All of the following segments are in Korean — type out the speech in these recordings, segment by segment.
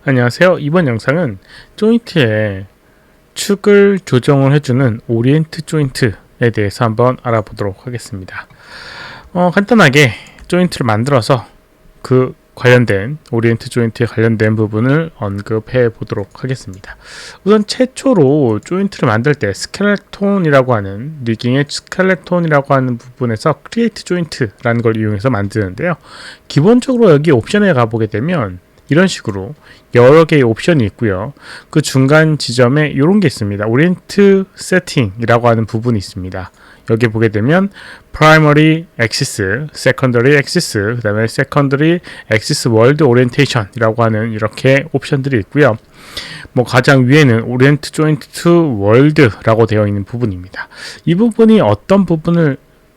안녕하세요. 이번 영상은 조인트의 축을 조정을 해주는 오리엔트 조인트에 대해서 한번 알아보도록 하겠습니다. 간단하게 조인트를 만들어서 그 관련된 오리엔트 조인트에 관련된 부분을 언급해 보도록 하겠습니다. 우선 최초로 조인트를 만들 때 스켈레톤이라고 하는 리깅의 스켈레톤이라고 하는 부분에서 크리에이트 조인트라는 걸 이용해서 만드는데요. 기본적으로 여기 옵션에 가보게 되면 이런 식으로 여러 개의 옵션이 있고요. 그 중간 지점에 이런 게 있습니다. 오리엔트 세팅이라고 하는 부분이 있습니다. 여기 보게 되면 Primary Axis, Secondary Axis, 그 다음에 Secondary Axis World Orientation이라고 하는 이렇게 옵션들이 있고요. 가장 위에는 Orient Joint to World라고 되어 있는 부분입니다. 이 부분이 어떤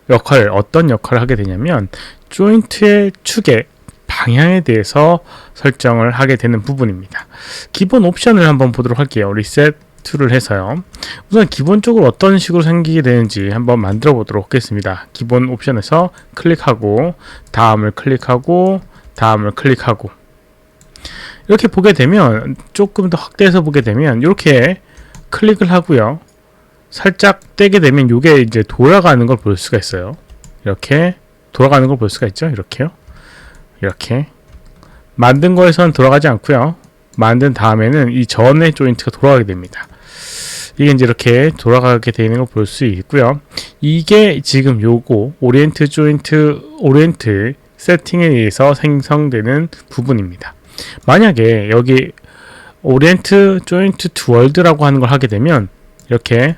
역할을 하게 되냐면 조인트의 축의 방향에 대해서 설정을 하게 되는 부분입니다. 기본 옵션을 한번 보도록 할게요. 리셋 툴을 해서요. 우선 기본적으로 어떤 식으로 생기게 되는지 한번 만들어 보도록 하겠습니다. 기본 옵션에서 클릭하고 다음을 클릭하고 다음을 클릭하고 이렇게 보게 되면 조금 더 확대해서 보게 되면 이렇게 클릭을 하고요. 살짝 떼게 되면 이게 이제 돌아가는 걸 볼 수가 있어요. 이렇게 돌아가는 걸 볼 수가 있죠. 이렇게요. 이렇게 만든 거에서는 돌아가지 않고요. 만든 다음에는 이 전에 조인트가 돌아가게 됩니다. 이게 이제 이렇게 돌아가게 되는 걸 볼 수 있고요. 이게 지금 요거 오리엔트 조인트 오리엔트 세팅에 의해서 생성되는 부분입니다. 만약에 여기 오리엔트 조인트 투 월드라고 하는 걸 하게 되면 이렇게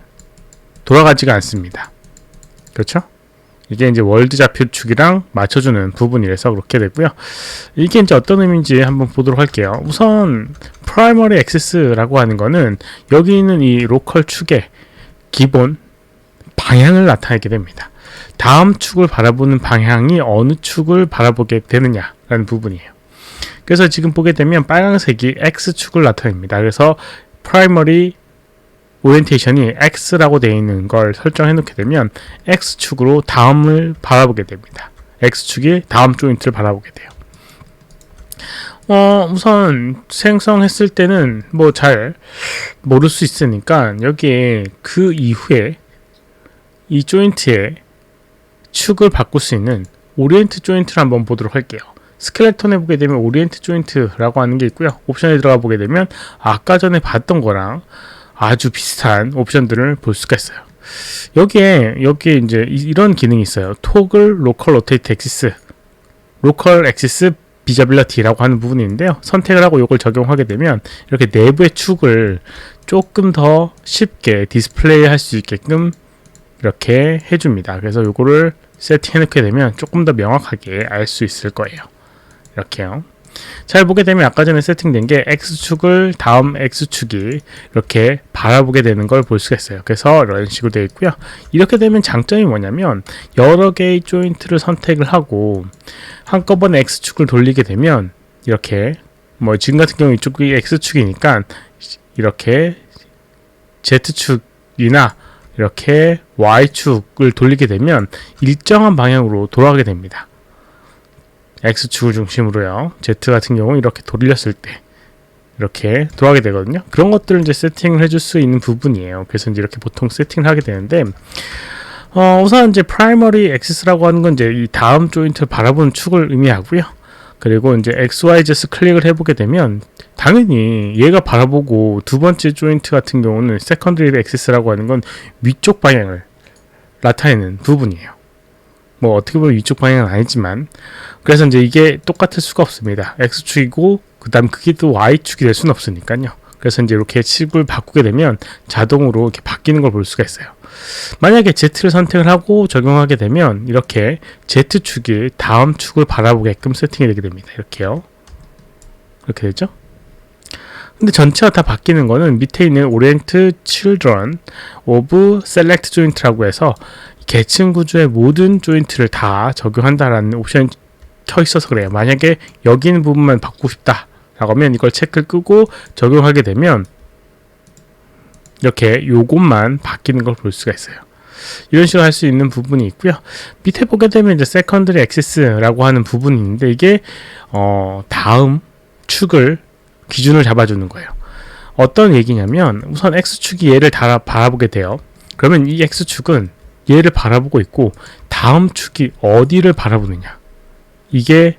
돌아가지가 않습니다. 그렇죠? 이게 이제 월드 좌표축이랑 맞춰주는 부분이라서 그렇게 되고요. 이게 이제 어떤 의미인지 한번 보도록 할게요. 우선 프라이머리 액세스라고 하는 거는 여기 있는 이 로컬 축의 기본 방향을 나타내게 됩니다. 다음 축을 바라보는 방향이 어느 축을 바라보게 되느냐라는 부분이에요. 그래서 지금 보게 되면 빨간색이 X축을 나타냅니다. 그래서 프라이머리 오리엔테이션이 X라고 되어 있는 걸 설정해 놓게 되면 X축으로 다음을 바라보게 됩니다. X축이 다음 조인트를 바라보게 돼요. 우선 생성했을 때는 잘 모를 수 있으니까 여기에 그 이후에 이 조인트의 축을 바꿀 수 있는 오리엔트 조인트를 한번 보도록 할게요. 스켈레톤에 보게 되면 오리엔트 조인트라고 하는 게 있고요. 옵션에 들어가 보게 되면 아까 전에 봤던 거랑 아주 비슷한 옵션들을 볼 수가 있어요. 여기에 이제 이런 기능이 있어요. 토글 로컬 로테이트 엑시스, 로컬 엑시스 비저빌리티라고 하는 부분이 있는데요. 선택을 하고 이걸 적용하게 되면 이렇게 내부의 축을 조금 더 쉽게 디스플레이 할 수 있게끔 이렇게 해줍니다. 그래서 이거를 세팅해 놓게 되면 조금 더 명확하게 알 수 있을 거예요. 이렇게요. 잘 보게 되면 아까 전에 세팅된 게 X축을 다음 X축이 이렇게 바라보게 되는 걸 볼 수가 있어요. 그래서 이런 식으로 되어 있고요. 이렇게 되면 장점이 뭐냐면 여러 개의 조인트를 선택을 하고 한꺼번에 X축을 돌리게 되면 이렇게 지금 같은 경우 이쪽이 X축이니까 이렇게 Z축이나 이렇게 Y축을 돌리게 되면 일정한 방향으로 돌아가게 됩니다. X축을 중심으로요. Z 같은 경우 이렇게 돌렸을 때 이렇게 돌아가게 되거든요. 그런 것들을 이제 세팅을 해줄 수 있는 부분이에요. 그래서 이제 이렇게 보통 세팅을 하게 되는데, 우선 이제 프라이머리 액시스라고 하는 건 이제 이 다음 조인트를 바라보는 축을 의미하고요. 그리고 이제 XYZ 클릭을 해보게 되면 당연히 얘가 바라보고 두 번째 조인트 같은 경우는 세컨더리 액시스라고 하는 건 위쪽 방향을 나타내는 부분이에요. 어떻게 보면 위쪽 방향은 아니지만 그래서 이제 이게 똑같을 수가 없습니다. X축이고 그 다음 그게 또 Y축이 될 수는 없으니까요. 그래서 이제 이렇게 축을 바꾸게 되면 자동으로 이렇게 바뀌는 걸 볼 수가 있어요. 만약에 Z를 선택을 하고 적용하게 되면 이렇게 Z축이 다음 축을 바라보게끔 세팅이 되게 됩니다. 이렇게요. 이렇게 되죠? 근데 전체가 다 바뀌는 거는 밑에 있는 Orient Children of Select Joint라고 해서 계층 구조의 모든 조인트를 다 적용한다라는 옵션이 켜 있어서 그래요. 만약에 여기 있는 부분만 바꾸고 싶다 라고 하면 이걸 체크를 끄고 적용하게 되면 이렇게 요것만 바뀌는 걸 볼 수가 있어요. 이런 식으로 할 수 있는 부분이 있고요. 밑에 보게 되면 이제 세컨더리 액세스라고 하는 부분이 있는데 이게 다음 축을 기준을 잡아주는 거예요. 어떤 얘기냐면 우선 X축이 얘를 바라보게 돼요. 그러면 이 X축은 얘를 바라보고 있고 다음 축이 어디를 바라보느냐, 이게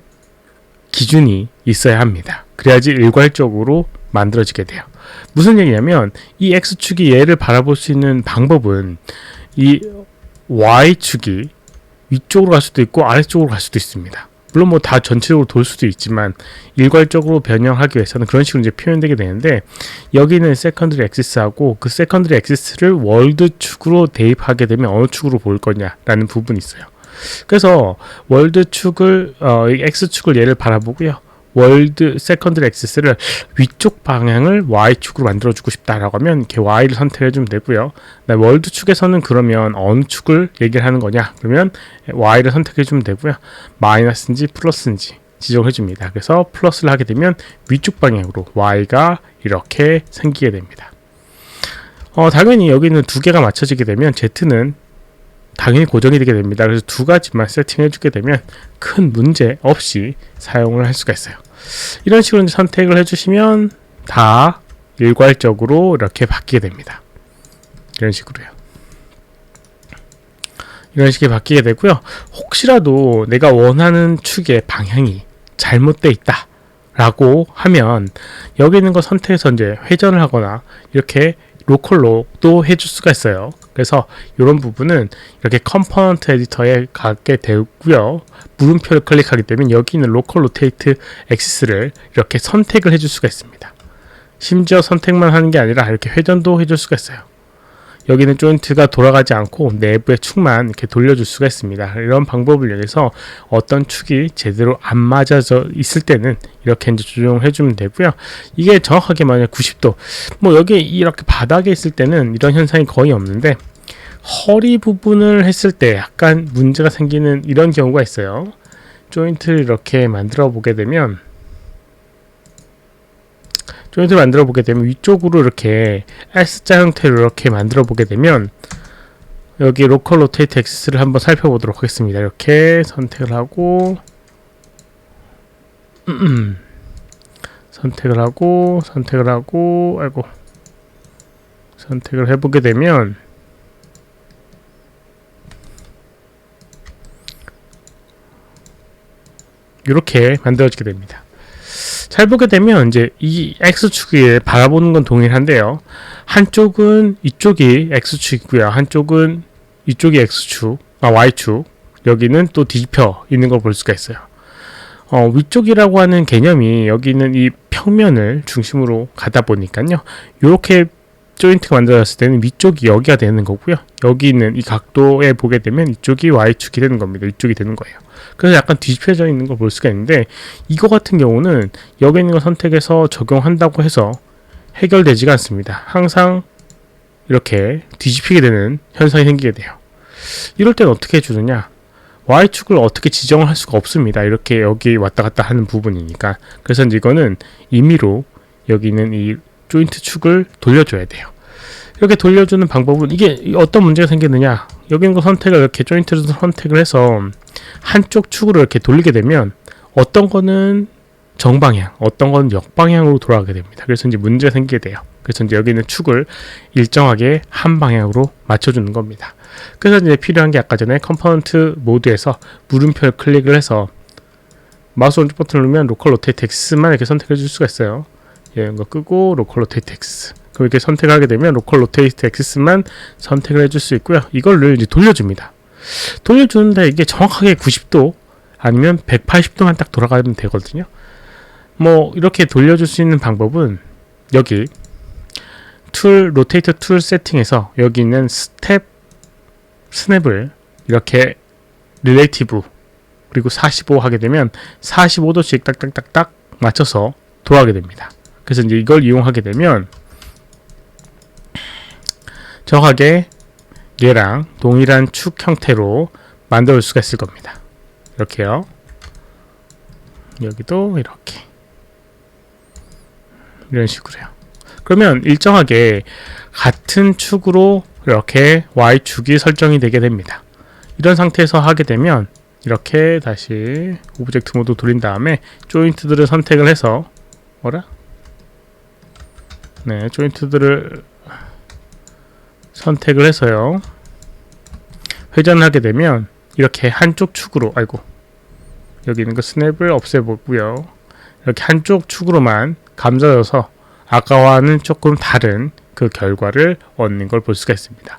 기준이 있어야 합니다. 그래야지 일괄적으로 만들어지게 돼요. 무슨 얘기냐면 이 X축이 얘를 바라볼 수 있는 방법은 이 Y축이 위쪽으로 갈 수도 있고 아래쪽으로 갈 수도 있습니다. 물론 뭐 다 전체적으로 돌 수도 있지만 일괄적으로 변형하기 위해서는 그런 식으로 이제 표현되게 되는데, 여기는 세컨드리 엑시스하고 그 세컨드리 엑시스를 월드 축으로 대입하게 되면 어느 축으로 볼 거냐라는 부분이 있어요. 그래서 월드 축을 X축을 얘를 바라보고요. 월드 세컨드리 엑시스를 위쪽 방향을 Y축으로 만들어주고 싶다라고 하면 이렇게 Y를 선택해주면 되고요. 월드 축에서는 그러면 어느 축을 얘기를 하는 거냐, 그러면 Y를 선택해주면 되고요. 마이너스인지 플러스인지 지정을 해줍니다. 그래서 플러스를 하게 되면 위쪽 방향으로 Y가 이렇게 생기게 됩니다. 당연히 여기는 두 개가 맞춰지게 되면 Z는 당연히 고정이 되게 됩니다. 그래서 두 가지만 세팅해 주게 되면 큰 문제 없이 사용을 할 수가 있어요. 이런 식으로 선택을 해주시면 다 일괄적으로 이렇게 바뀌게 됩니다. 이런 식으로요. 이런 식이 바뀌게 되고요. 혹시라도 내가 원하는 축의 방향이 잘못되어 있다 라고 하면 여기 있는 거 선택해서 이제 회전을 하거나 이렇게 로컬로도 해줄 수가 있어요. 그래서 이런 부분은 이렇게 컴포넌트 에디터에 가게 되고요. 물음표를 클릭하게 되면 여기 있는 로컬 로테이트 엑시스를 이렇게 선택을 해줄 수가 있습니다. 심지어 선택만 하는 게 아니라 이렇게 회전도 해줄 수가 있어요. 여기는 조인트가 돌아가지 않고 내부의 축만 이렇게 돌려줄 수가 있습니다. 이런 방법을 이용해서 어떤 축이 제대로 안 맞아져 있을 때는 이렇게 이제 조정해 주면 되고요. 이게 정확하게 만약 90도, 뭐 여기 이렇게 바닥에 있을 때는 이런 현상이 거의 없는데 허리 부분을 했을 때 약간 문제가 생기는 이런 경우가 있어요. 조인트를 이렇게 만들어 보게 되면 위쪽으로 이렇게 S자 형태로 이렇게 만들어 보게 되면 여기 로컬 로테이트 엑시스를 한번 살펴보도록 하겠습니다. 이렇게 선택을 하고 선택을 해보게 되면 이렇게 만들어지게 됩니다. 잘 보게 되면 이제 이 X축을 바라보는 건 동일한데요. 한쪽은 이쪽이 X축이고요. 한쪽은 이쪽이 X축, Y축. 여기는 또 뒤집혀 있는 걸 볼 수가 있어요. 위쪽이라고 하는 개념이 여기는 이 평면을 중심으로 가다 보니까요. 이렇게 조인트가 만들어졌을 때는 위쪽이 여기가 되는 거고요. 여기 있는 이 각도에 보게 되면 이쪽이 Y축이 되는 겁니다. 이쪽이 되는 거예요. 그래서 약간 뒤집혀져 있는 걸 볼 수가 있는데, 이거 같은 경우는 여기 있는 걸 선택해서 적용한다고 해서 해결되지가 않습니다. 항상 이렇게 뒤집히게 되는 현상이 생기게 돼요. 이럴 때는 어떻게 해주느냐, Y축을 어떻게 지정을 할 수가 없습니다. 이렇게 여기 왔다 갔다 하는 부분이니까. 그래서 이제 이거는 임의로 여기 있는 이 조인트 축을 돌려줘야 돼요. 이렇게 돌려주는 방법은 이게 어떤 문제가 생기느냐, 여기 있는 거 선택을 이렇게 조인트를 선택을 해서 한쪽 축으로 이렇게 돌리게 되면 어떤 거는 정방향, 어떤 거는 역방향으로 돌아가게 됩니다. 그래서 이제 문제가 생기게 돼요. 그래서 이제 여기 있는 축을 일정하게 한 방향으로 맞춰주는 겁니다. 그래서 이제 필요한 게 아까 전에 컴포넌트 모드에서 물음표를 클릭을 해서 마우스 오른쪽 버튼을 누르면 로컬 로테이트 엑시스만 이렇게 선택해 줄 수가 있어요. 이런 거 끄고 로컬 로테이트 엑시스, 그럼 이렇게 선택하게 되면 로컬 로테이트 엑시스만 선택을 해줄 수 있고요. 이걸를 이제 돌려줍니다. 돌려주는데 이게 정확하게 90도 아니면 180도만 딱 돌아가면 되거든요. 뭐 이렇게 돌려줄 수 있는 방법은 여기 툴 로테이트 툴 세팅에서 여기 있는 스냅을 이렇게 릴레이티브 그리고 45 하게 되면 45도씩 딱딱딱딱 맞춰서 돌아가게 됩니다. 그래서 이제 이걸 이용하게 되면 정확하게 얘랑 동일한 축 형태로 만들 수가 있을 겁니다. 이렇게요. 여기도 이렇게 이런 식으로요. 그러면 일정하게 같은 축으로 이렇게 Y축이 설정이 되게 됩니다. 이런 상태에서 하게 되면 이렇게 다시 오브젝트 모드 돌린 다음에 조인트들을 선택을 해서 네, 조인트들을 선택을 해서요. 회전하게 되면 이렇게 한쪽 축으로, 아이고, 여기 있는 거 스냅을 없애보고요. 이렇게 한쪽 축으로만 감싸져서 아까와는 조금 다른 그 결과를 얻는 걸 볼 수가 있습니다.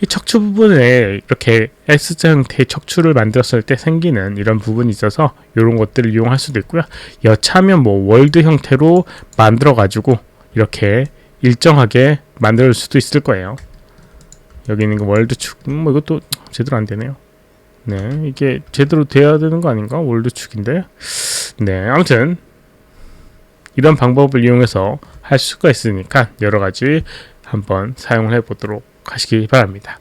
이 척추 부분에 이렇게 S자 형태의 척추를 만들었을 때 생기는 이런 부분이 있어서 이런 것들을 이용할 수도 있고요. 여차하면 뭐 월드 형태로 만들어 가지고 이렇게 일정하게 만들 수도 있을 거예요. 여기 있는 거 월드 축, 뭐 이것도 제대로 안 되네요. 네, 이게 제대로 돼야 되는 거 아닌가? 월드 축인데. 네, 아무튼 이런 방법을 이용해서 할 수가 있으니까 여러 가지 한번 사용을 해보도록 하시기 바랍니다.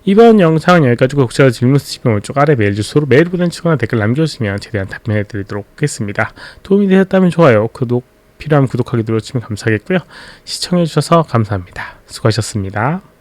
이번 영상은 여기까지고 혹시라도 질문 있으시면 오른쪽 아래 메일 주소로 메일 보내주시거나 댓글 남겨주시면 최대한 답변해 드리도록 하겠습니다. 도움이 되셨다면 좋아요, 구독, 필요하면 구독하기 눌러주시면 감사하겠고요. 시청해주셔서 감사합니다. 수고하셨습니다.